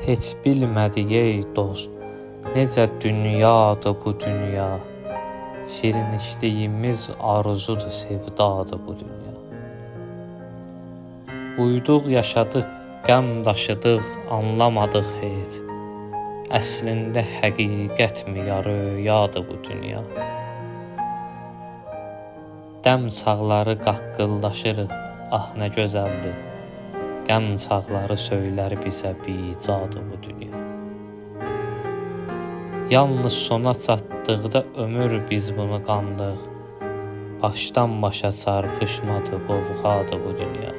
Heç bilmədik ey dost, necə dünyadır bu dünya. Şirin içdiyimiz arzudur, sevdadır bu dünya. Uyduq, yaşadıq, qəm daşıdıq, anlamadıq heç. Əslində həqiqətmi, ya röyadır bu dünya. Dəm çağları qaqqıldaşırıq, ah nə gözəldir. Qəm çağları söylər bizə bicadır bu dünya. Yalnız sona çatdıqda ömür biz bunu qandıq. Başdan başa çarpışmadı, qovğadır bu dünya.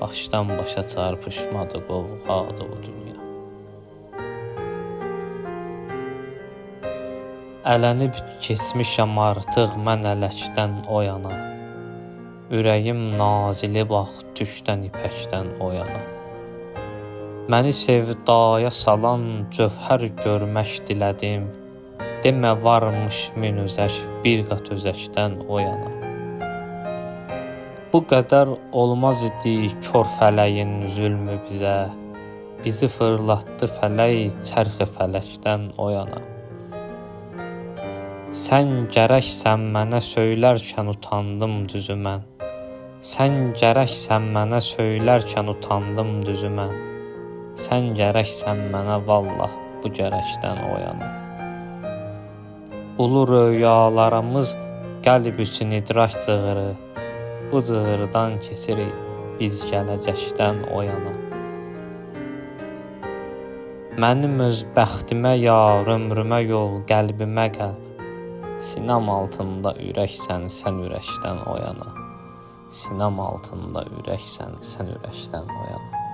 Başdan başa çarpışmadı, qovğadır bu dünya. Ələnib keçmişəm artıq mən ələkdən o yana. Ürəyim nazilib ax tükdən, ipəkdən o yana. Məni sevdaya salan cövhər görmək dilədim. Demə varmış min özək, bir qat özəkdən o yana. Bu qədər olmaz idi kör fələyin zülmü bizə. Bizi fırlatdı fələk, çərxi fələkdən o yana. Sən gərəksən mənə söylərkən utandım düzü mən. Sən gərəksən mənə söylərkən utandım düzü mən. Sən gərəksən mənə vallah bu gərəkdən o yana. Ulu röyalarımız qəlb üçün idrak cığırı. Bu cığırdan keçirik biz gələcəkdən o yana. Mənim öz bəxtimə yar, ömrümə yol, qəlbimə qəlb. Sinəm altında ürəksən, sən ürəkdən o yana. Sinəm altında ürəksən, sən ürəkdən o yana.